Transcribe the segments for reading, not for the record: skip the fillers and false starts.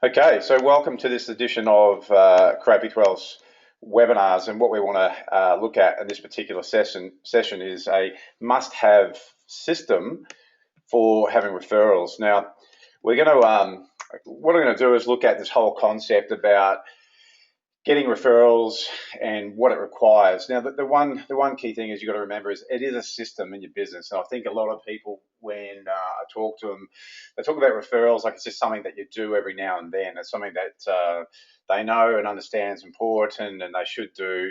Okay, so welcome to this edition of Create Referrals webinars, and what we want to look at in this particular session is a must-have system for having referrals. Now, we're going to what I'm going to do is look at this whole concept about getting referrals and what it requires. Now, the one key thing is you've got to remember is it is a system in your business. And I think a lot of people, when I talk to them, they talk about referrals like it's just something that you do every now and then. It's something that they know and understand is important and they should do,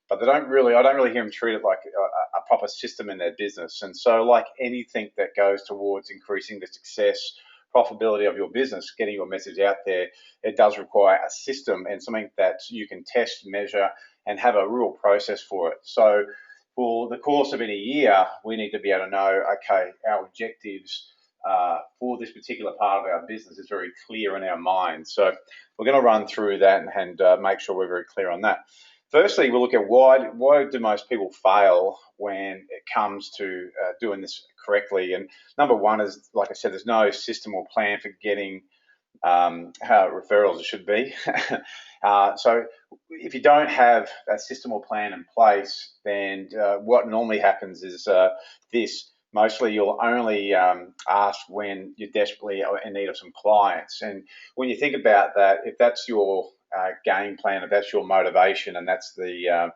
but I don't really hear them treat it like a proper system in their business. And so, like anything that goes towards increasing the success, profitability of your business, getting your message out there, it does require a system and something that you can test, measure, and have a real process for it. So for the course of any year, we need to be able to know, okay, our objectives for this particular part of our business is very clear in our minds. So we're going to run through that and make sure we're very clear on that. Firstly, we'll look at why do most people fail when it comes to doing this correctly. And number one is, like I said, there's no system or plan for getting how referrals should be. So if you don't have that system or plan in place, then what normally happens is this. Mostly you'll only ask when you're desperately in need of some clients. And when you think about that, if that's your game plan, if that's your motivation, and that's the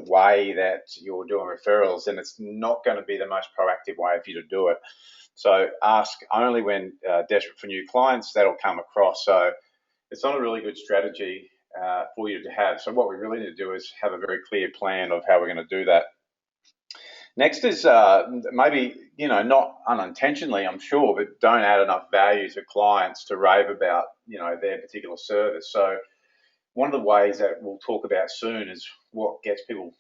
way that you're doing referrals, then it's not going to be the most proactive way for you to do it. So ask only when desperate for new clients. That'll come across. So it's not a really good strategy for you to have. So what we really need to do is have a very clear plan of how we're going to do that. Next is maybe, not unintentionally, I'm sure, but don't add enough value to clients to rave about, their particular service. So one of the ways that we'll talk about soon is what gets people,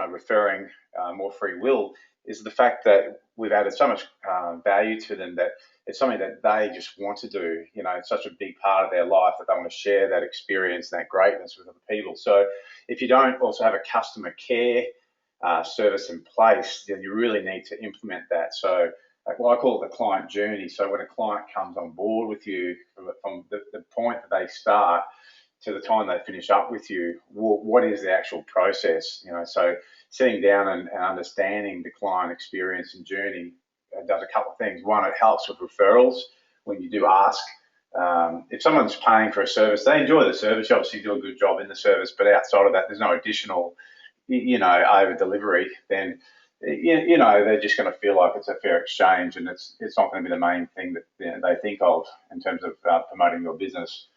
referring more free will is the fact that we've added so much value to them that it's something that they just want to do. It's such a big part of their life that they want to share that experience, that greatness with other people. So if you don't also have a customer care service in place, then you really need to implement that. So I call it the client journey. So when a client comes on board with you, from the point that they start to the time they finish up with you, what is the actual process? So sitting down and understanding the client experience and journey does a couple of things. One, it helps with referrals when you do ask. If someone's paying for a service, they enjoy the service. You obviously do a good job in the service, but outside of that, there's no additional over delivery, then they're just going to feel like it's a fair exchange, and it's not going to be the main thing that they think of in terms of promoting your business.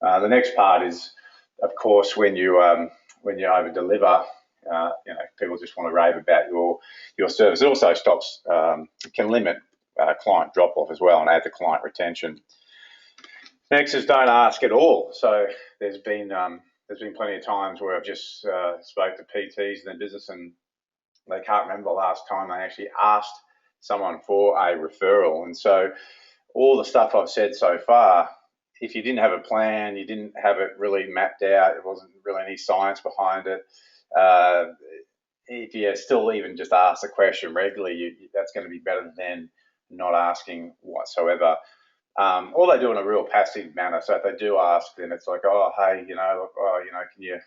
The next part is, of course, when you over deliver, people just want to rave about your service. It also can limit client drop off as well and add to client retention. Next is don't ask at all. So there's been plenty of times where I've just spoke to PTs in their business and they can't remember the last time they actually asked someone for a referral. And so all the stuff I've said so far, if you didn't have a plan, you didn't have it really mapped out, it wasn't really any science behind it, if you still even just ask the question regularly, that's going to be better than not asking whatsoever. Or they do in a real passive manner. So if they do ask, then it's like, oh, hey, can you,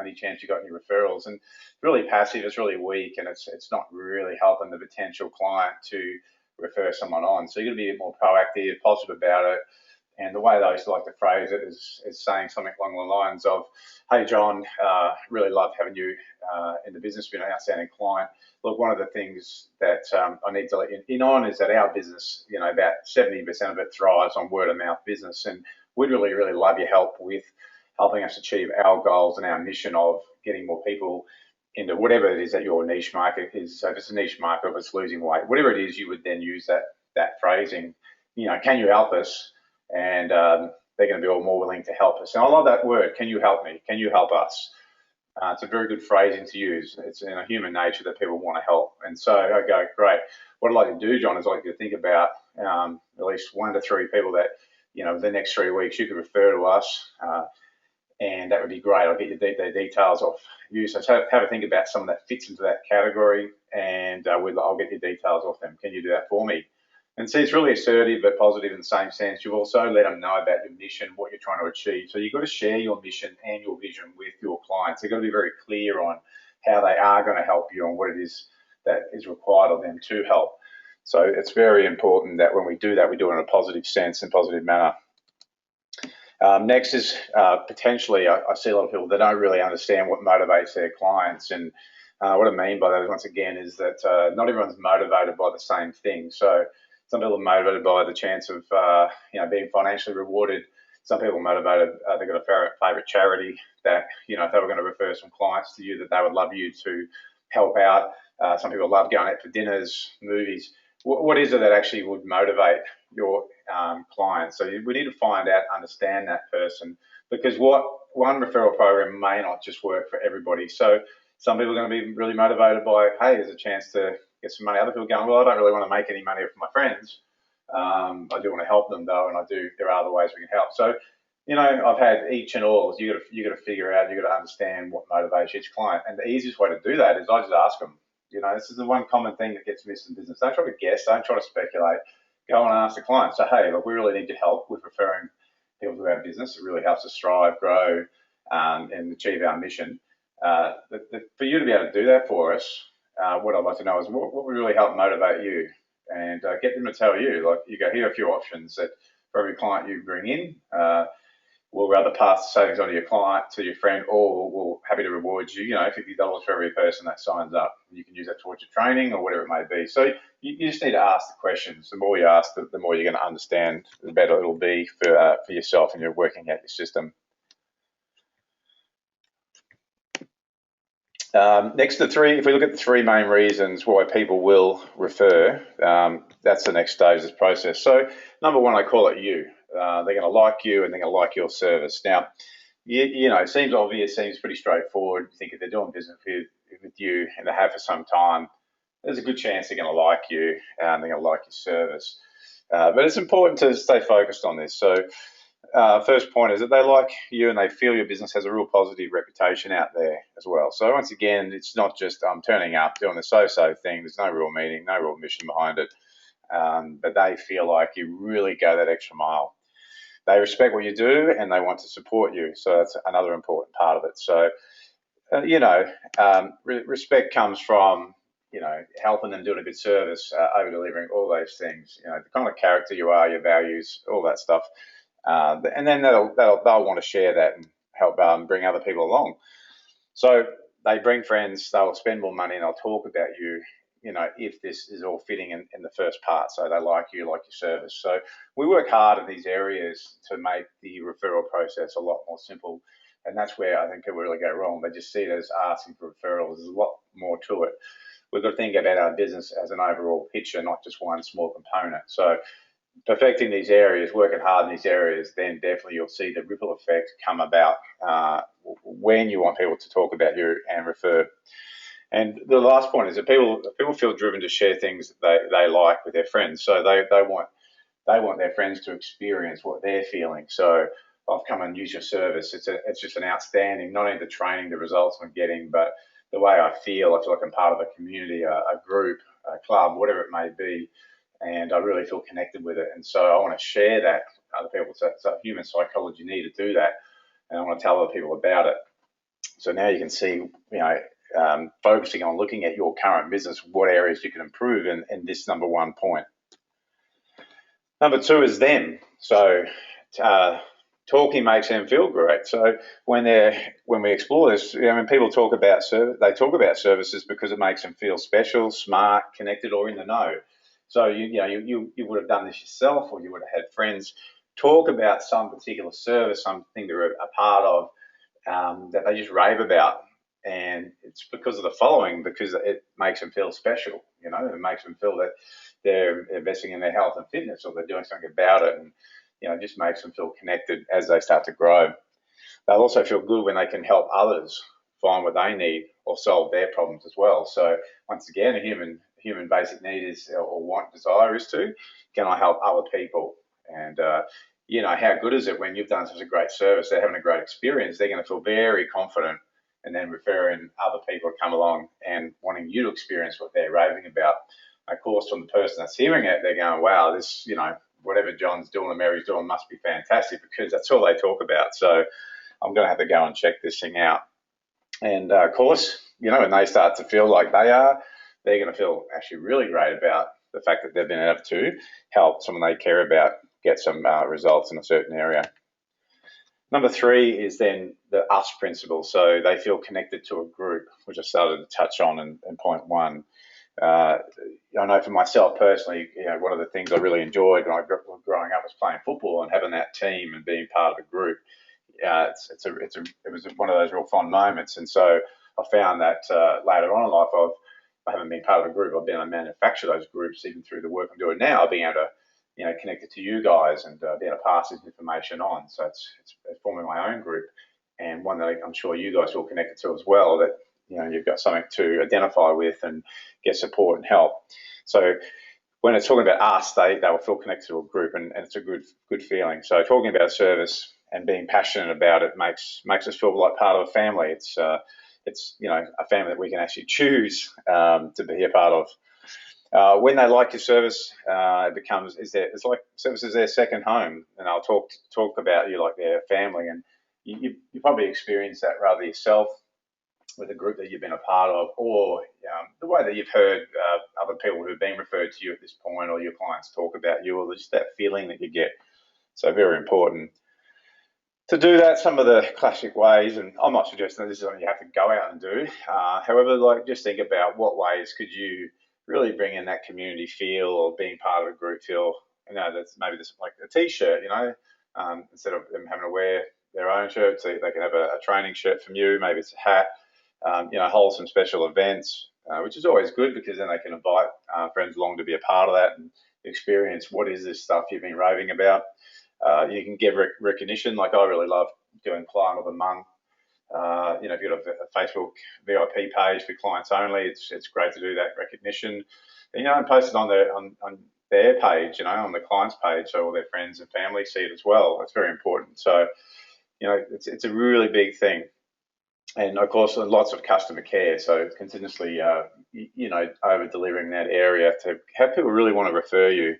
any chance you got any referrals? And really passive, it's really weak, and it's not really helping the potential client to refer someone on. So you're going to be a bit more proactive, positive about it. And the way they used to like to phrase it is saying something along the lines of, hey, John, really love having you in the business, been an outstanding client. Look, one of the things that I need to let you in on is that our business, about 70% of it thrives on word of mouth business. And we'd really, really love your help with helping us achieve our goals and our mission of getting more people into whatever it is that your niche market is. So if it's a niche market, if it's losing weight, whatever it is, you would then use that phrasing, can you help us? And they're going to be all more willing to help us. And I love that word, can you help me? Can you help us? It's a very good phrasing to use. It's in a human nature that people want to help. And so I go, great. What I'd like to do, John, is I'd like you to think about at least 1 to 3 people that, the next 3 weeks you could refer to us. And that would be great. I'll get you the details off you. So have a think about someone that fits into that category, and I'll get your details off them. Can you do that for me? And see, it's really assertive but positive in the same sense. You've also let them know about your mission, what you're trying to achieve. So you've got to share your mission and your vision with your clients. They've got to be very clear on how they are going to help you and what it is that is required of them to help. So it's very important that when we do that, we do it in a positive sense and positive manner. Next is potentially, I see a lot of people that don't really understand what motivates their clients. And what I mean by that, once again, is that not everyone's motivated by the same thing. So some people are motivated by the chance of being financially rewarded. Some people are motivated, they've got a favourite charity that, if they were going to refer some clients to you, that they would love you to help out. Some people love going out for dinners, movies. What is it that actually would motivate your clients? So we need to find out, understand that person, because what one referral program may not just work for everybody. So some people are going to be really motivated by, hey, there's a chance to get some money. Other people are going, well, I don't really want to make any money from my friends. I do want to help them though, and there are other ways we can help. So, I've had each and all. You got to figure out, you got to understand what motivates each client, and the easiest way to do that is I just ask them. This is the one common thing that gets missed in business. Don't try to guess. Don't try to speculate. Go and ask the client. So, hey, look, we really need your help with referring people to our business. It really helps us strive, grow, and achieve our mission. For you to be able to do that for us, what I'd like to know is what would really help motivate you, and get them to tell you. Like, you go, here are a few options that for every client you bring in, we'll rather pass the savings on to your client, to your friend, or we'll happy to reward you, $50 for every person that signs up. You can use that towards your training or whatever it may be. So you just need to ask the questions. The more you ask, the more you're going to understand, the better it'll be for yourself and you're working out your system. Next, if we look at the three main reasons why people will refer, that's the next stage of this process. So number one, I call it you. They're going to like you and they're going to like your service. Now, it seems obvious, seems pretty straightforward. You think if they're doing business with you and they have for some time, there's a good chance they're going to like you and they're going to like your service. But it's important to stay focused on this. So first point is that they like you and they feel your business has a real positive reputation out there as well. So once again, it's not just turning up, doing the so-so thing. There's no real meaning, no real mission behind it. But they feel like you really go that extra mile. They respect what you do and they want to support you. So that's another important part of it. So, respect comes from, helping them, doing a good service, over delivering, all those things, the kind of character you are, your values, all that stuff. And then they'll want to share that and help bring other people along. So they bring friends, they'll spend more money and they'll talk about you, if this is all fitting in the first part. So they like you, like your service. So we work hard in these areas to make the referral process a lot more simple. And that's where I think people really go wrong. They just see it as asking for referrals. There's a lot more to it. We've got to think about our business as an overall picture, not just one small component. So perfecting these areas, working hard in these areas, then definitely you'll see the ripple effect come about when you want people to talk about you and refer. And the last point is that people feel driven to share things they like with their friends. So they want their friends to experience what they're feeling. So I've come and used your service. It's just an outstanding, not only the training, the results I'm getting, but the way I feel like I'm part of a community, a group, a club, whatever it may be. And I really feel connected with it. And so I want to share that with other people. So human psychology need to do that. And I want to tell other people about it. So now you can see, focusing on looking at your current business, what areas you can improve in this number one point. Number two is them. So talking makes them feel great. So when we explore this, when people talk about they talk about services because it makes them feel special, smart, connected, or in the know. So you would have done this yourself, or you would have had friends talk about some particular service, something they're a part of, that they just rave about. And it's because of the following, because it makes them feel special. It makes them feel that they're investing in their health and fitness, or they're doing something about it, and it just makes them feel connected as they start to grow. They'll also feel good when they can help others find what they need or solve their problems as well. So once again, a human basic need is, or want, desire is to, can I help other people? And how good is it when you've done such a great service, they're having a great experience, they're going to feel very confident, and then referring other people to come along and wanting you to experience what they're raving about. Of course, from the person that's hearing it, they're going, wow, this, whatever John's doing or Mary's doing must be fantastic, because that's all they talk about. So I'm going to have to go and check this thing out. And of course, when they start to feel like they're going to feel actually really great about the fact that they've been able to help someone they care about get some results in a certain area. Number 3 is then the us principle. So they feel connected to a group, which I started to touch on in point 1. I know for myself personally, one of the things I really enjoyed when I was growing up was playing football and having that team and being part of a group. It was one of those real fond moments. And so I found that later on in life, I haven't been part of a group. I've been able to manufacture those groups even through the work I'm doing now, being able to connect it to you guys and being able to pass this information on. So it's forming my own group, and one that I'm sure you guys will connect it to as well, that you've got something to identify with and get support and help. So when it's talking about us, they will feel connected to a group, and it's a good feeling. So talking about service and being passionate about it makes us feel like part of a family. It's a family that we can actually choose to be a part of. When they like your service, it's like service is their second home, and I'll talk about you like their family, and you probably experience that rather yourself with a group that you've been a part of, or the way that you've heard other people who've been referred to you at this point, or your clients talk about you, or just that feeling that you get. So very important. To do that, some of the classic ways, and I'm not suggesting this is something you have to go out and do. However, just think about what ways could you really bring in that community feel, or being part of a group feel. That's maybe just like a T-shirt. Instead of them having to wear their own shirt, so they can have a training shirt from you. Maybe it's a hat. Hold some special events, which is always good, because then they can invite friends along to be a part of that and experience what is this stuff you've been raving about. You can give recognition, like I really love doing Client of the Month. If you've got a Facebook VIP page for clients only, it's great to do that recognition. And post it on their page, on the client's page, so all their friends and family see it as well. That's very important. So, it's a really big thing. And of course, lots of customer care. So continuously, over delivering that area to have people really want to refer you.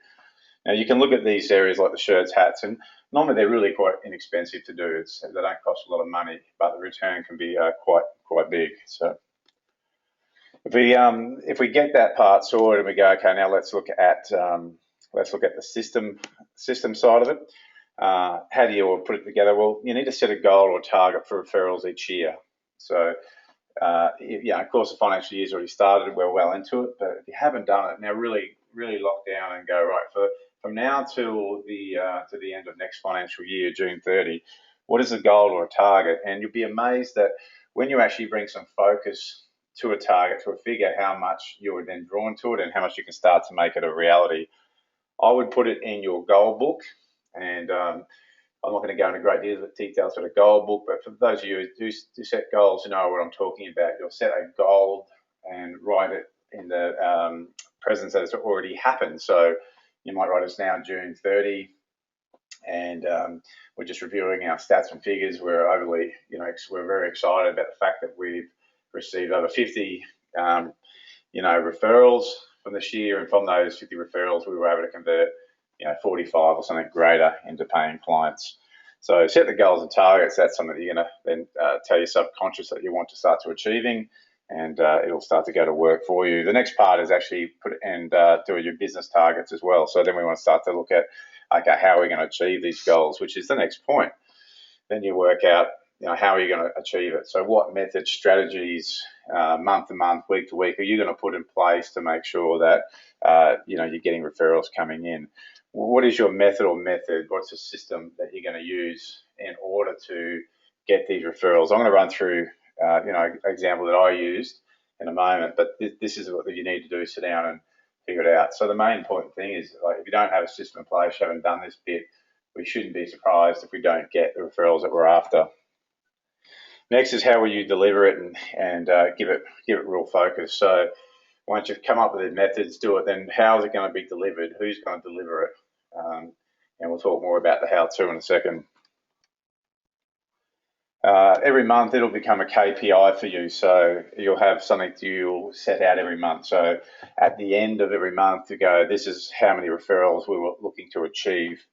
Now, you can look at these areas like the shirts, hats, and normally they're really quite inexpensive to do. They don't cost a lot of money, but the return can be quite big. So if we get that part sorted and we go, okay, now let's look at the system side of it. How do you put it together? Well, you need to set a goal or target for referrals each year. So, of course, the financial year's already started. We're well into it, but if you haven't done it, now really lock down and go, right, from now till to the end of next financial year, June 30, what is the goal or a target? And you'll be amazed that when you actually bring some focus to a target, to a figure, how much you're then drawn to it and how much you can start to make it a reality. I would put it in your goal book, and I'm not going to go into great details for the goal book, but for those of you who do set goals, you know what I'm talking about. You'll set a goal and write it in the presence that it's already happened. So you might write it's now June 30, and we're just reviewing our stats and figures. We're very excited about the fact that we've received over 50, referrals from this year, and from those 50 referrals, we were able to convert 45 or something greater into paying clients. So set the goals and targets. That's something that you're going to then tell your subconscious that you want to start to achieving, and it'll start to go to work for you. The next part is actually do your business targets as well. So then we want to start to look at, okay, how are we going to achieve these goals, which is the next point. Then you work out, how are you going to achieve it? So what methods, strategies, month to month, week to week, are you going to put in place to make sure that, you're getting referrals coming in? What is your method? What's the system that you're going to use in order to get these referrals? I'm going to run through, an example that I used in a moment, but this is what you need to do, sit down and figure it out. So the main important thing is, if you don't have a system in place, you haven't done this bit, we shouldn't be surprised if we don't get the referrals that we're after. Next is how will you deliver it and give it real focus. So once you've come up with the methods, do it, then how is it going to be delivered? Who's going to deliver it? And we'll talk more about the how-to in a second. Every month it'll become a KPI for you. So you'll have something you'll set out every month. So at the end of every month, you go, this is how many referrals we were looking to achieve.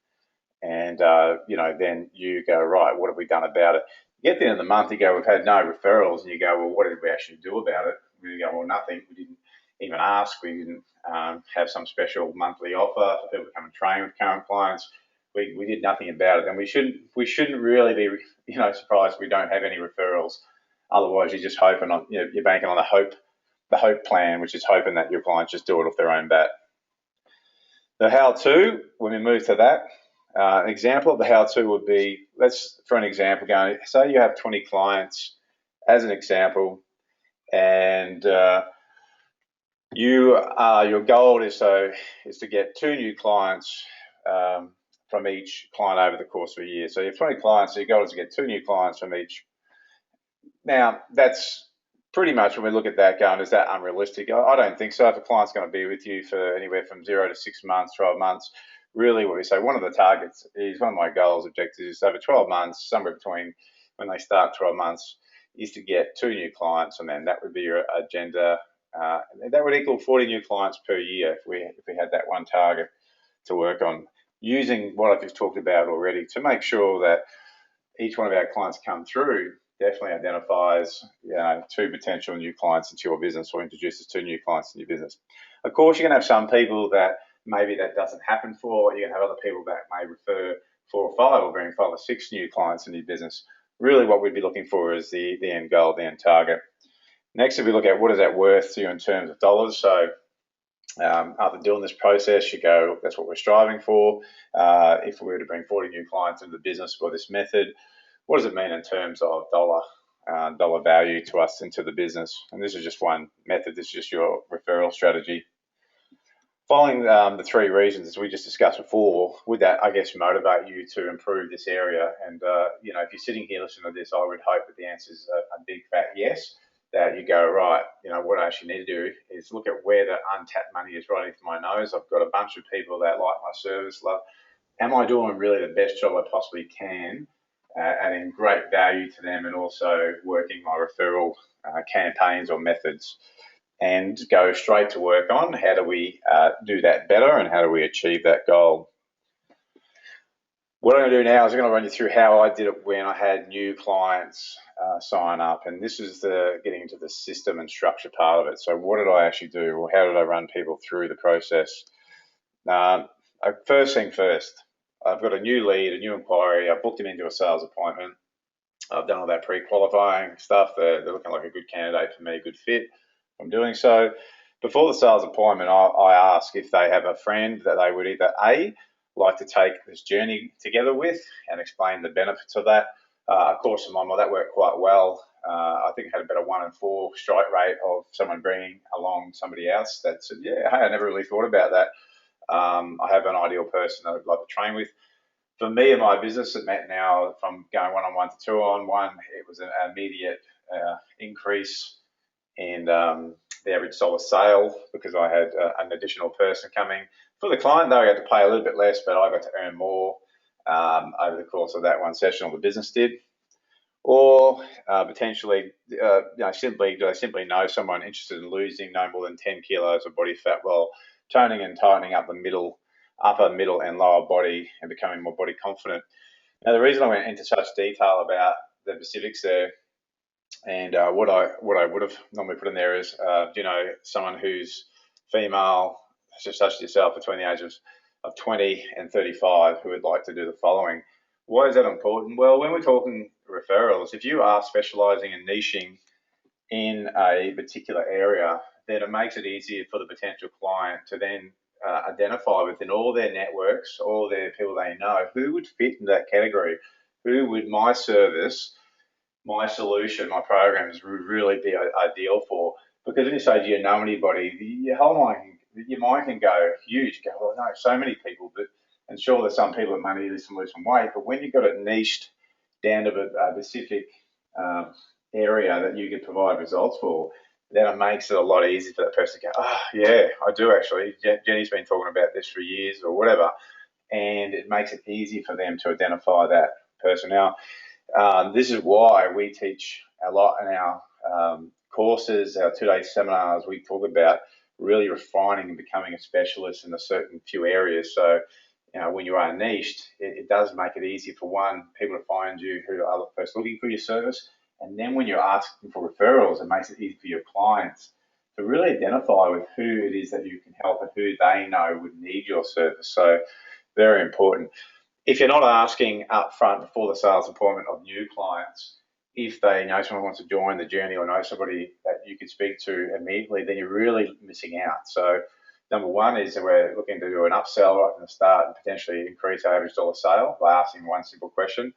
And, then you go, right, what have we done about it? You get to the end of the month, you go, we've had no referrals. And you go, well, what did we actually do about it? We go, well, nothing. We didn't even ask. We didn't have some special monthly offer for people to come and train with current clients. We did nothing about it, and we shouldn't really be surprised if we don't have any referrals. Otherwise, you're just hoping on you're banking on the hope plan, which is hoping that your clients just do it off their own bat. The how-to, when we move to that, an example of the how-to would be, for an example, say you have 20 clients as an example, and your goal is to get 2 new clients from each client over the course of a year. So you have 20 clients, so your goal is to get 2 new clients from each. Now, that's pretty much, when we look at that going, is that unrealistic? I don't think so. If a client's going to be with you for anywhere from 0 to 6 months, 12 months, really what we say, one of the targets is, one of my goals, objectives is over 12 months, somewhere between when they start 12 months, is to get 2 new clients, and then that would be your agenda. That would equal 40 new clients per year if we had that one target to work on, using what I've just talked about already to make sure that each one of our clients come through definitely identifies 2 potential new clients into your business, or introduces 2 new clients in your business. Of course, you're going to have some people that maybe that doesn't happen for. You're going to have other people that may refer 4 or 5 or bring 5 or 6 new clients into your business. Really what we'd be looking for is the end goal, the end target. Next, if we look at what is that worth to you in terms of dollars. So after doing this process, you go, that's what we're striving for. If we were to bring 40 new clients into the business for this method, what does it mean in terms of dollar value to us into the business? And this is just one method. This is just your referral strategy. Following the 3 reasons, as we just discussed before, would that, I guess, motivate you to improve this area? And, if you're sitting here listening to this, I would hope that the answer is a big fat yes, that you go, right, what I actually need to do is look at where the untapped money is right into my nose. I've got a bunch of people that like my service, love. Am I doing really the best job I possibly can, adding great value to them, and also working my referral campaigns or methods? And go straight to work on how do we do that better, and how do we achieve that goal. What I'm going to do now is I'm going to run you through how I did it when I had new clients sign up, and this is getting into the system and structure part of it. So what did I actually do, or how did I run people through the process? First thing first, I've got a new lead, a new inquiry. I've booked him into a sales appointment. I've done all that pre-qualifying stuff. They're looking like a good candidate for me, good fit. I'm doing so. Before the sales appointment, I ask if they have a friend that they would either A, like to take this journey together with, and explain the benefits of that. Of course, in my mind, that worked quite well. I think I had about a 1 in 4 strike rate of someone bringing along somebody else that said, yeah, hey, I never really thought about that. I have an ideal person that I'd like to train with. For me and my business, it meant now from going 1-on-1 to 2-on-1, it was an immediate increase in the average dollar sale, because I had an additional person coming. For the client, though, I had to pay a little bit less, but I got to earn more over the course of that one session, or the business did. Or potentially, do I simply know someone interested in losing no more than 10 kilos of body fat, while toning and tightening up the upper, middle, and lower body, and becoming more body confident. Now, the reason I went into such detail about the specifics there, and what I would have normally put in there is, someone who's female, such as yourself, between the ages of 20 and 35, who would like to do the following. Why is that important? Well, when we're talking referrals, if you are specialising and niching in a particular area, then it makes it easier for the potential client to then identify within all their networks, all their people they know, who would fit in that category, who would my service, my solution, my programs would really be ideal for. Because when you say, do you know anybody, your mind can go huge. You go, well, no, so many people, and sure, there's some people that may need to lose some weight, but when you've got it niched down to a specific area that you can provide results for, then it makes it a lot easier for that person to go, oh, yeah, I do actually. Jenny's been talking about this for years, or whatever, and it makes it easy for them to identify that person. Now, This is why we teach a lot in our courses, our 2-day seminars. We talk about really refining and becoming a specialist in a certain few areas. So, when you are niched, it does make it easy for people to find you who are first looking for your service. And then when you're asking for referrals, it makes it easy for your clients to really identify with who it is that you can help and who they know would need your service. So, very important. If you're not asking up front before the sales appointment of new clients, if they know someone wants to join the journey or know somebody that you could speak to immediately, then you're really missing out. So number one is that we're looking to do an upsell right from the start and potentially increase our average dollar sale by asking one simple question.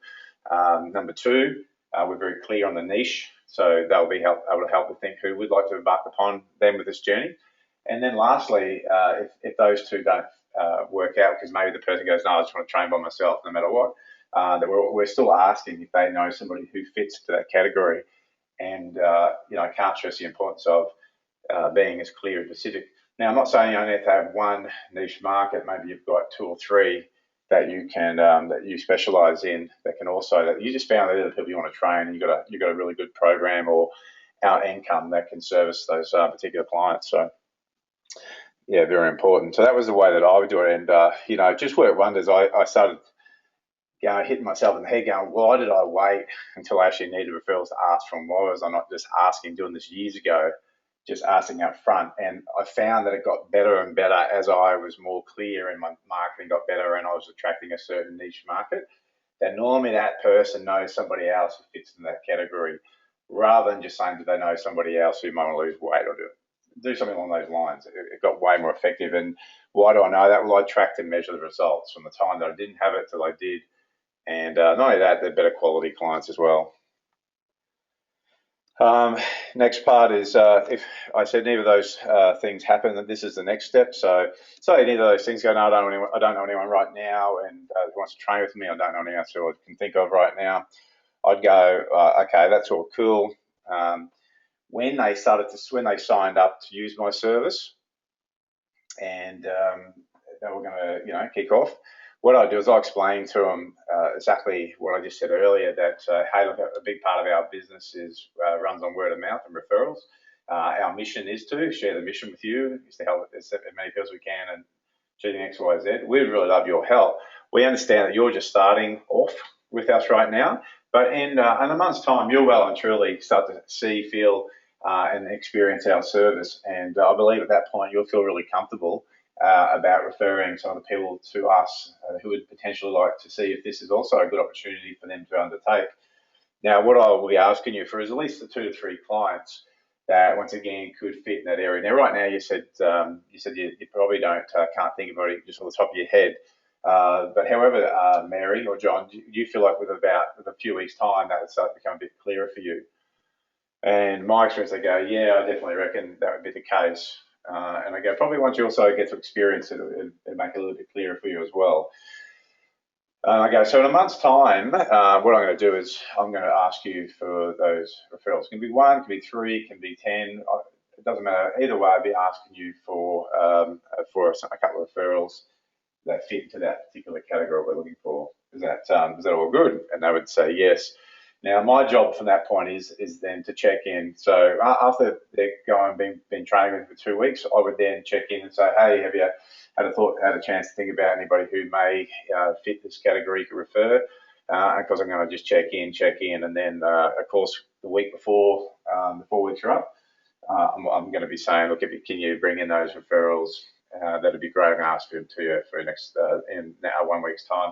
Number two, we're very clear on the niche, so they'll be able to help to think who would like to embark upon them with this journey. And then lastly, if those two don't work out, because maybe the person goes, no, I just want to train by myself no matter what, that we're still asking if they know somebody who fits to that category. And, I can't stress the importance of being as clear and specific. Now, I'm not saying you only have to have one niche market. Maybe you've got two or three that you can that you specialize in that can also, that you just found that the people you want to train and you've got a really good program or out income that can service those particular clients. So yeah, very important. So that was the way that I would do it, and just worked wonders. I started hitting myself in the head, going, why did I wait until I actually needed referrals to ask from? Why was I not just doing this years ago, just asking up front? And I found that it got better and better as I was more clear and my marketing got better and I was attracting a certain niche market. That normally that person knows somebody else who fits in that category, rather than just saying, do they know somebody else who might want to lose weight or do something along those lines. It got way more effective. And why do I know that? Well, I tracked and measured the results from the time that I didn't have it till I did. And not only that, they're better quality clients as well. Next part is if I said neither of those things happen, then this is the next step. So neither of those things go, no, I don't know anyone right now, and who wants to train with me, I don't know anyone else who I can think of right now. I'd go, okay, that's all cool. When they signed up to use my service, and they were going to, kick off, what I do is I explain to them exactly what I just said earlier, that, hey, look, a big part of our business runs on word of mouth and referrals. Our mission is to share the mission with you, is to help as many people as we can and achieving X, Y, Z. We'd really love your help. We understand that you're just starting off with us right now, but in a month's time, you'll well and truly start to see, feel, and experience our service. And I believe at that point, you'll feel really comfortable about referring some of the people to us who would potentially like to see if this is also a good opportunity for them to undertake. Now, what I will be asking you for is at least the 2 to 3 clients that, once again, could fit in that area. Now, right now, you said you probably can't think of it just on the top of your head. But however, Mary or John, do you feel like with a few weeks' time that would start to become a bit clearer for you? And my experience, they go, yeah, I definitely reckon that would be the case. And I go, probably once you also get to experience it, it'll make it a little bit clearer for you as well. I go, so in a month's time, what I'm going to do is I'm going to ask you for those referrals. It can be 1, it can be 3, it can be 10. It doesn't matter. Either way, I'll be asking you for a couple of referrals that fit into that particular category we're looking for. Is that all good? And they would say yes. Now, my job from that point is then to check in. So after they're been training with me for 2 weeks, I would then check in and say, hey, have you had a chance to think about anybody who may fit this category you could refer? Because I'm going to just check in, and then of course the week before the 4 weeks are up, I'm going to be saying, look, can you bring in those referrals? That'd be great. I'm going to ask them to you for next in 1 week's time.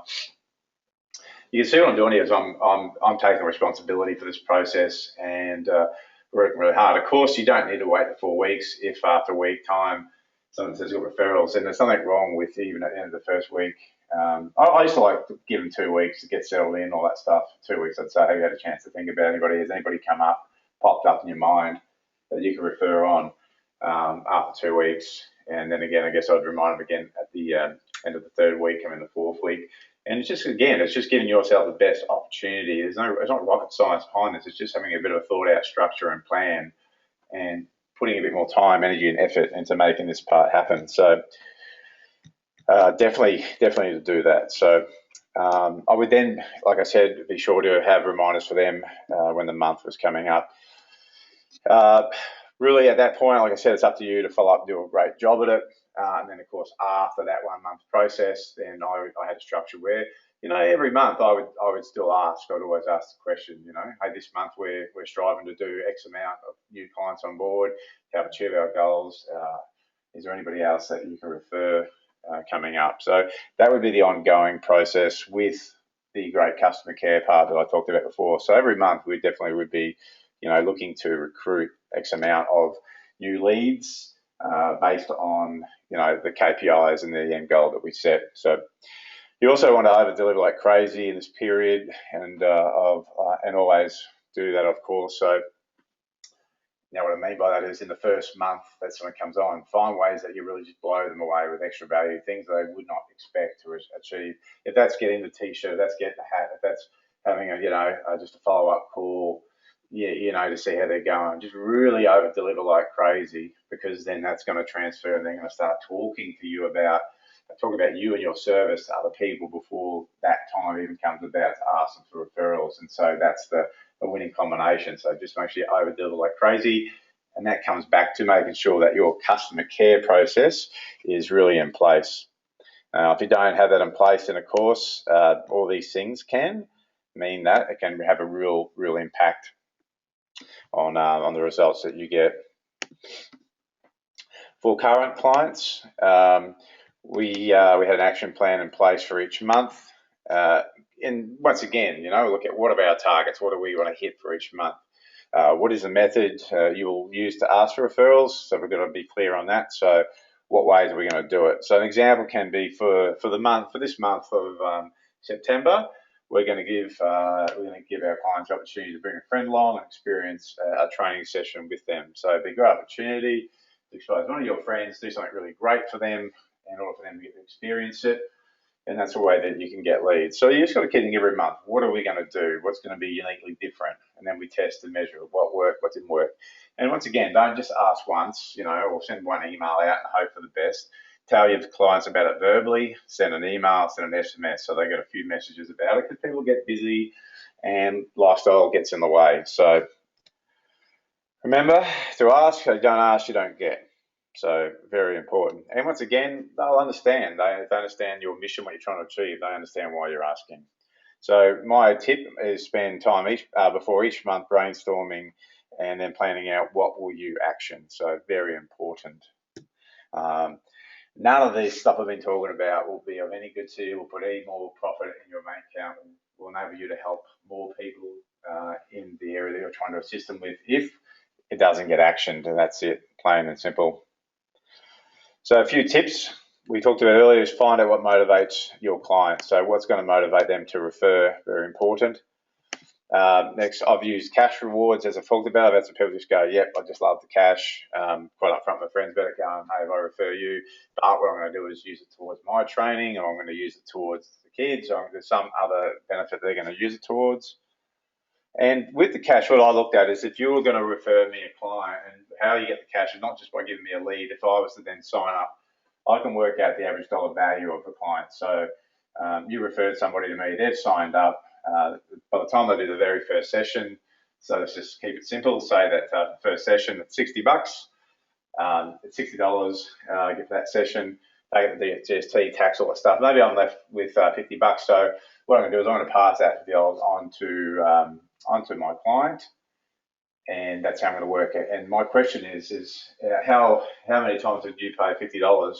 You can see what I'm doing here is I'm taking responsibility for this process and working really hard. Of course, you don't need to wait the 4 weeks. If after a week time someone says you've got referrals, and there's something wrong with even at the end of the first week. I used to like to give them 2 weeks to get settled in, all that stuff. 2 weeks, I'd say, have you had a chance to think about anybody? Has anybody popped up in your mind that you can refer on after 2 weeks? And then again, I guess I'd remind them again at the end of the 3rd week, and in the 4th week. And it's just giving yourself the best opportunity. It's not rocket science behind this. It's just having a bit of a thought out structure and plan and putting a bit more time, energy and effort into making this part happen. So definitely to do that. So I would then, like I said, be sure to have reminders for them when the month was coming up. Really, at that point, like I said, it's up to you to follow up and do a great job at it. And then, of course, after that 1 month process, then I had a structure where, every month I would still ask. I'd always ask the question, hey, this month we're striving to do X amount of new clients on board to help achieve our goals. Is there anybody else that you can refer coming up? So that would be the ongoing process with the great customer care part that I talked about before. So every month we definitely would be, looking to recruit X amount of new leads based on, the KPIs and the end goal that we set. So you also want to over deliver like crazy in this period, and always do that, of course. So what I mean by that is in the first month that's when it comes on, find ways that you really just blow them away with extra value, things they would not expect to achieve. If that's getting the t-shirt, if that's getting the hat, if that's having just a follow-up call, to see how they're going, just really over deliver like crazy, because then that's going to transfer and they're going to start talking you about you and your service to other people before that time even comes about to ask them for referrals. And so that's the winning combination. So just make sure you over deliver like crazy. And that comes back to making sure that your customer care process is really in place. If you don't have that in place, then of course, all these things can mean that it can have a real impact on the results that you get. For current clients, we had an action plan in place for each month. And once again, look at what are our targets? What do we want to hit for each month? What is the method you will use to ask for referrals? So we've got to be clear on that. So what ways are we going to do it? So an example can be for this month of September, we're going to give our clients the opportunity to bring a friend along and experience a training session with them. So it'd be a great opportunity to expose one of your friends, do something really great for them in order for them to get to experience it. And that's a way that you can get leads. So you just got to keep thinking every month, what are we going to do? What's going to be uniquely different? And then we test and measure what worked, what didn't work. And once again, don't just ask once, or send one email out and hope for the best. Tell your clients about it verbally, send an email, send an SMS, so they get a few messages about it, because people get busy and lifestyle gets in the way. So remember to ask. If you don't ask, you don't get. So very important. And once again, they'll understand. They understand your mission, what you're trying to achieve. They understand why you're asking. So my tip is spend time before each month brainstorming and then planning out what will you action. So very important. None of this stuff I've been talking about will be of any good to you. Will put any more profit in your bank account. Will enable you to help more people in the area that you're trying to assist them with if it doesn't get actioned. And that's it, plain and simple. So a few tips we talked about earlier is find out what motivates your client. So what's going to motivate them to refer, very important. Next, I've used cash rewards as I talked about. I've had some people just go, yep, I just love the cash. Quite up front, my friends better going, hey, if I refer you, but what I'm going to do is use it towards my training, or I'm going to use it towards the kids, or I'm going to do some other benefit they're going to use it towards. And with the cash, what I looked at is if you were going to refer me a client, and how you get the cash is not just by giving me a lead. If I was to then sign up, I can work out the average dollar value of the client. So you referred somebody to me, they've signed up. By the time they do the very first session, so let's just keep it simple, say that first session at $60, it's $60, get for that session, they get the GST, tax, all that stuff. Maybe I'm left with $50. So what I'm going to do is I'm going to pass that onto my client, and that's how I'm going to work it. And my question is how many times would you pay $50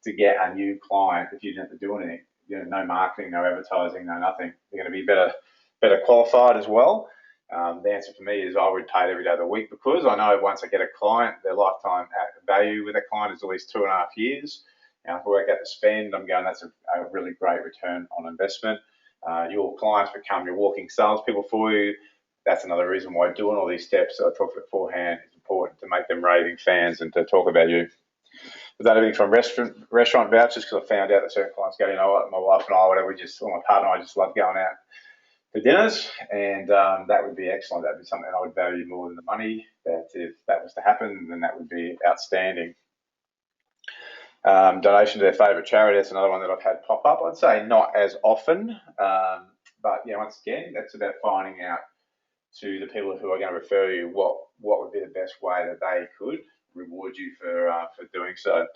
to get a new client if you didn't have to do anything? No marketing, no advertising, no nothing. They're going to be better qualified as well. The answer for me is I would pay it every day of the week, because I know once I get a client, their lifetime value with a client is at least 2.5 years. Now, if I work out the spend, I'm going, that's a really great return on investment. Your clients become your walking salespeople for you. That's another reason why doing all these steps that I talked about beforehand is important, to make them raving fans and to talk about you. I've done everything from restaurant vouchers, because I found out that certain clients go, you know what, my wife and I, whatever, or my partner and I just love going out for dinners, and that would be excellent. That would be something I would value more than the money. That if that was to happen, then that would be outstanding. donation to their favourite charity. That's another one that I've had pop up. I'd say not as often, but yeah, once again, that's about finding out to the people who are going to refer you what would be the best way that they could reward you for doing so.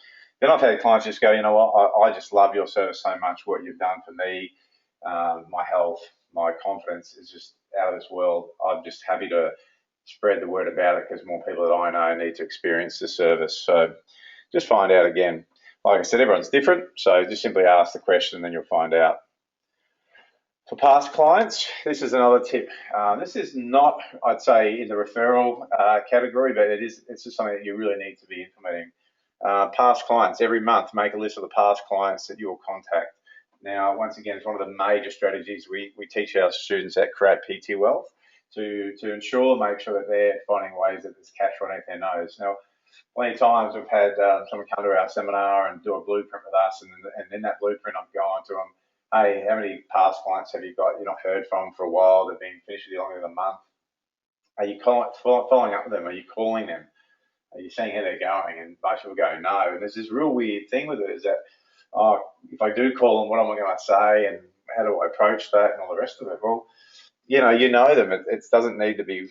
Then I've had clients just go, you know what, I just love your service so much. What you've done for me, my health, my confidence is just out of this world. I'm just happy to spread the word about it because more people that I know need to experience the service. So just find out again. Like I said, everyone's different, so just simply ask the question and then you'll find out. For past clients, this is another tip. This is not, I'd say, in the referral category, but it's just something that you really need to be implementing. Past clients, every month, make a list of the past clients that you will contact. Now, once again, it's one of the major strategies we teach our students at Create PT Wealth to make sure that they're finding ways that there's cash running their nose. Now, plenty of times we've had someone come to our seminar and do a blueprint with us, and in that blueprint I'm going to them, hey, how many past clients have you got you've not heard from for a while? They've been finished with you longer than a month. Are you following up with them? Are you calling them? Are you seeing how they're going? And most people go, no. And there's this real weird thing with it is that, oh, if I do call them, what am I going to say? And how do I approach that and all the rest of it? Well, you know them. It doesn't need to be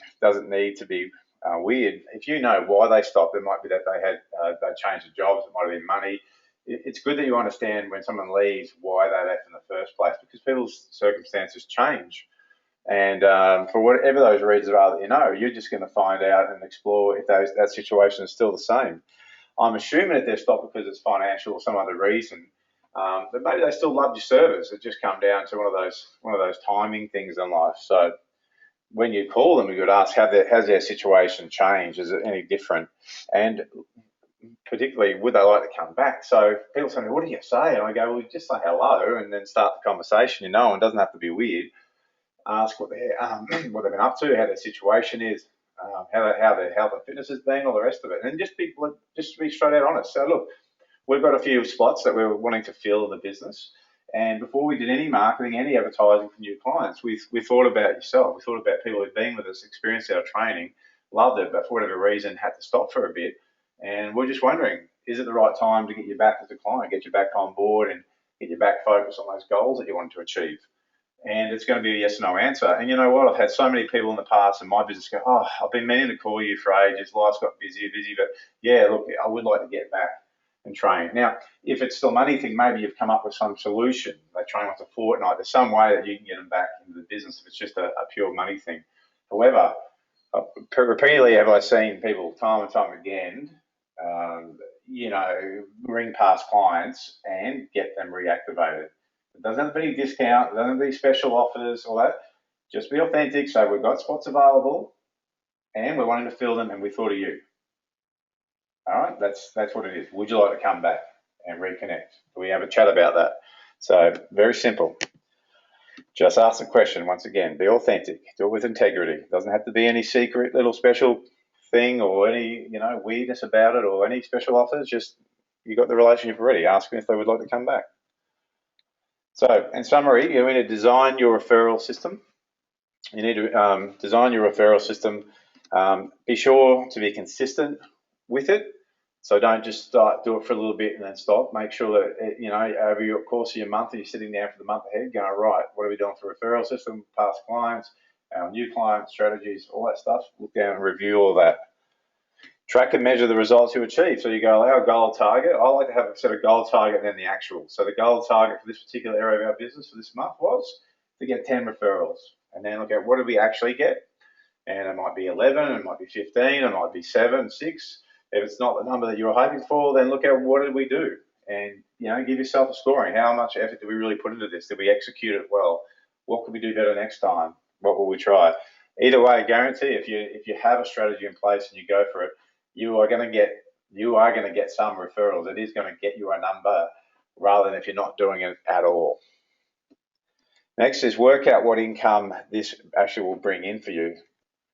weird. If you know why they stopped, it might be that they changed the jobs. It might have been money. It's good that you understand when someone leaves why they left in the first place, because people's circumstances change. And for whatever those reasons are that you know, you're just going to find out and explore if that situation is still the same. I'm assuming that they've stopped because it's financial or some other reason, but maybe they still loved your service. It just come down to one of those timing things in life. So when you call them, you could ask, has their situation changed? Is it any different? And particularly, would they like to come back? So people say, what do you say? And I go, well, just say hello and then start the conversation. And it doesn't have to be weird. Ask what they've been up to, how their situation is, how their health and fitness has been, all the rest of it. And just be straight out honest. So look, we've got a few spots that we're wanting to fill in the business. And before we did any marketing, any advertising for new clients, we thought about yourself. We thought about people who've been with us, experienced our training, loved it, but for whatever reason had to stop for a bit. And we're just wondering, is it the right time to get you back as a client, get you back on board and get you back focused on those goals that you want to achieve? And it's going to be a yes or no answer. And you know what? I've had so many people in the past in my business go, oh, I've been meaning to call you for ages. Life's got busy, but yeah, look, I would like to get back and train. Now, if it's still money thing, maybe you've come up with some solution. They train once a fortnight. There's some way that you can get them back into the business if it's just a pure money thing. However, repeatedly have I seen people time and time again, ring past clients and get them reactivated. It doesn't have to be any discount, it doesn't have to be special offers, all that. Just be authentic. So we've got spots available and we're wanting to fill them and we thought of you. All right, that's what it is. Would you like to come back and reconnect? We have a chat about that. So very simple. Just ask the question once again. Be authentic. Do it with integrity. It doesn't have to be any secret little special thing or any weirdness about it or any special offers. Just you got the relationship already. Ask them if they would like to come back. So in summary, you need to design your referral system. You need to design your referral system. Be sure to be consistent with it. So don't just do it for a little bit and then stop. Make sure that, over your course of your month, you're sitting down for the month ahead going, right, what are we doing for referral system, past clients, our new client strategies, all that stuff. Look down and review all that. Track and measure the results you achieve. So you go, our goal target. I like to have a set of goal target and then the actual. So the goal target for this particular area of our business for this month was to get 10 referrals. And then look at what did we actually get? And it might be 11, it might be 15, it might be 7, 6. If it's not the number that you were hoping for, then look at what did we do? And, give yourself a scoring. How much effort did we really put into this? Did we execute it well? What could we do better next time? What will we try? Either way, I guarantee if you have a strategy in place and you go for it, you are going to get some referrals. It is going to get you a number rather than if you're not doing it at all. Next is work out what income this actually will bring in for you.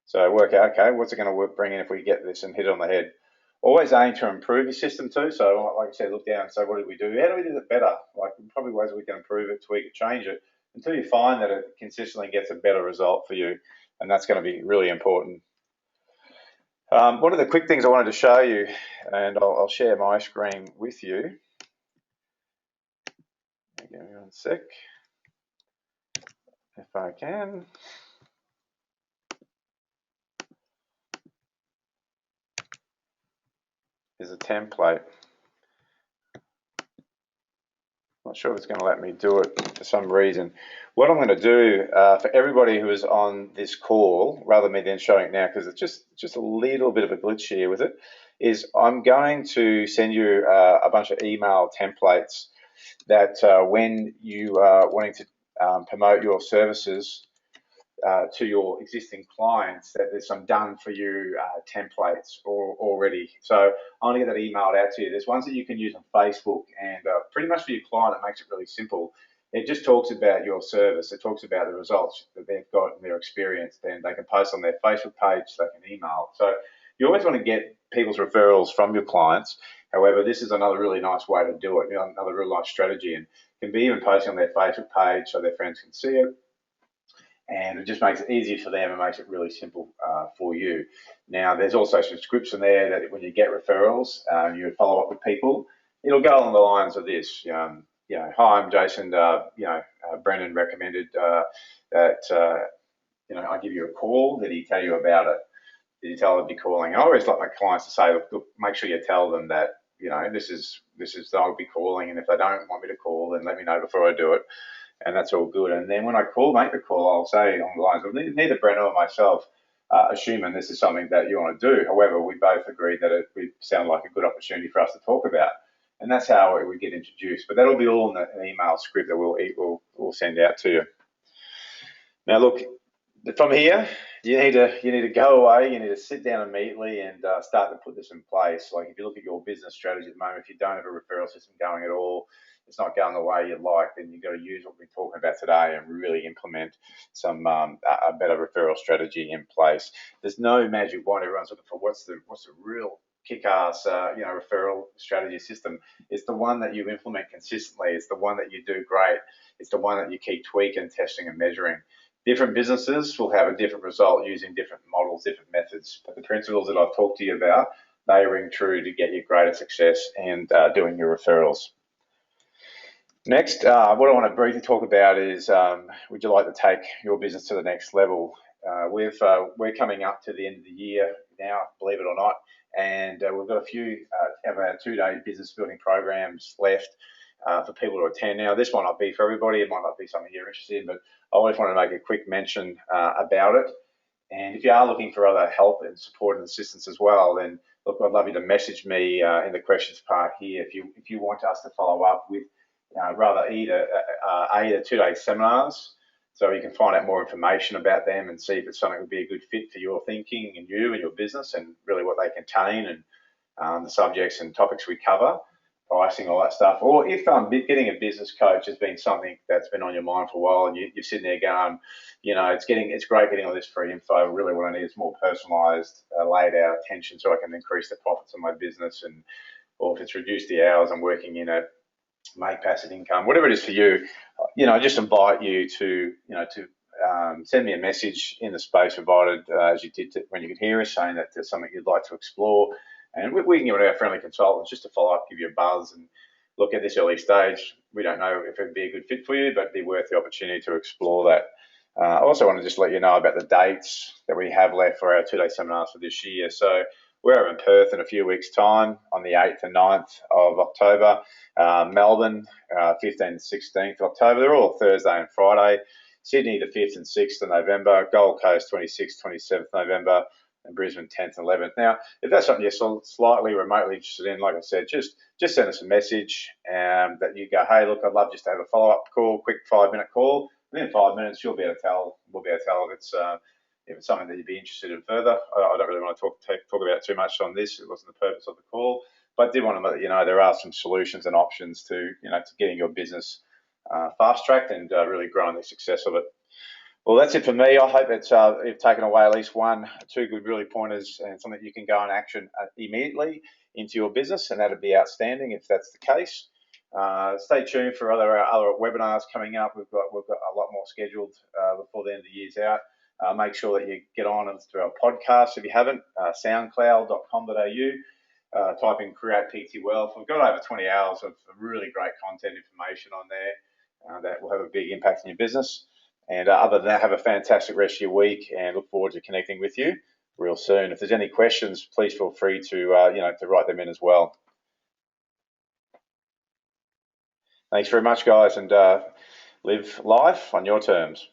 So work out, okay, what's it going to bring in if we get this and hit it on the head? Always aim to improve your system too. So like I said, look down and say, what did we do? How do we do it better? Like probably ways we can improve it, tweak it, change it until you find that it consistently gets a better result for you. And that's going to be really important. One of the quick things I wanted to show you, and I'll share my screen with you. Give me 1 sec. If I can. Is a template. Not sure if it's going to let me do it for some reason. What I'm going to do for everybody who is on this call, rather than me then showing it now, because it's just a little bit of a glitch here with it, is I'm going to send you a bunch of email templates that when you are wanting to promote your services to your existing clients, that there's some done for you templates already. So I'm going to get that emailed out to you. There's ones that you can use on Facebook, and pretty much for your client, it makes it really simple. It just talks about your service. It talks about the results that they've got in their experience. Then they can post on their Facebook page, they can email. So you always want to get people's referrals from your clients. However, this is another really nice way to do it, another real nice strategy, and can be even posting on their Facebook page so their friends can see it. And it just makes it easier for them and makes it really simple for you. Now, there's also some scripts in there that when you get referrals, you follow up with people. It'll go along the lines of this. Hi, I'm Jason. Brendan recommended that I give you a call. Did he tell you about it? Did he tell them to be calling? I always like my clients to say, look, make sure you tell them that this is I'll be calling, and if they don't want me to call, then let me know before I do it. And that's all good. And then when I make the call, I'll say on the lines of neither Brendan or myself assuming this is something that you want to do. However, we both agreed that it would sound like a good opportunity for us to talk about. And that's how it would get introduced. But that'll be all in an email script that we'll send out to you. Now, look, from here, you need to go away. You need to sit down immediately and start to put this in place. Like if you look at your business strategy at the moment, if you don't have a referral system going at all, it's not going the way you'd like, then you've got to use what we're talking about today and really implement some a better referral strategy in place. There's no magic wand. Everyone's looking for what's the real kick-ass referral strategy system. It's the one that you implement consistently. It's the one that you do great. It's the one that you keep tweaking, testing, and measuring. Different businesses will have a different result using different models, different methods. But the principles that I've talked to you about, they ring true to get you greater success and doing your referrals. Next, what I want to briefly talk about is, would you like to take your business to the next level? We're coming up to the end of the year now, believe it or not, and we've got a few of our 2-day business building programs left for people to attend. Now, this might not be for everybody. It might not be something you're interested in, but I always want to make a quick mention about it. And if you are looking for other help and support and assistance as well, then look, I'd love you to message me in the questions part here if you want us to follow up with either 2-day seminars, so you can find out more information about them and see if it's something that would be a good fit for your thinking and you and your business and really what they contain and the subjects and topics we cover, pricing, all that stuff. Or if getting a business coach has been something that's been on your mind for a while and you're sitting there going, it's great getting all this free info. Really what I need is more personalised, laid out attention so I can increase the profits of my business, or if it's reduce the hours I'm working in it, make passive income, whatever it is for you. I just invite you to send me a message in the space provided as you did when you could hear us, saying that there's something you'd like to explore, and we can give it to our friendly consultants just to follow up, give you a buzz, and look, at this early stage, we don't know if it'd be a good fit for you, but it'd be worth the opportunity to explore that. I also want to just let you know about the dates that we have left for our 2-day seminars for this year. So we're over in Perth in a few weeks' time on the 8th and 9th of October. Melbourne, 15th and 16th of October. They're all Thursday and Friday. Sydney, the 5th and 6th of November. Gold Coast, 26th, 27th November. And Brisbane, 10th and 11th. Now, if that's something you're slightly remotely interested in, like I said, just send us a message that you go, hey, look, I'd love just to have a follow-up call, quick 5-minute call. Within 5 minutes, we'll be able to tell if it's something that you'd be interested in further. I don't really want to talk about too much on this. It wasn't the purpose of the call, but I did want to let you know there are some solutions and options to getting your business fast-tracked and really growing the success of it. Well, that's it for me. I hope it's you've taken away at least 1 or 2 good really pointers and something you can go and action immediately into your business, and that'd be outstanding if that's the case. Stay tuned for other webinars coming up. We've got a lot more scheduled before the end of the year's out. Make sure that you get on and through our podcast if you haven't. Soundcloud.com.au. Type in Create PT Wealth. We've got over 20 hours of really great content information on there. that will have a big impact on your business. And other than that, have a fantastic rest of your week, and look forward to connecting with you real soon. If there's any questions, please feel free to to write them in as well. Thanks very much, guys, and live life on your terms.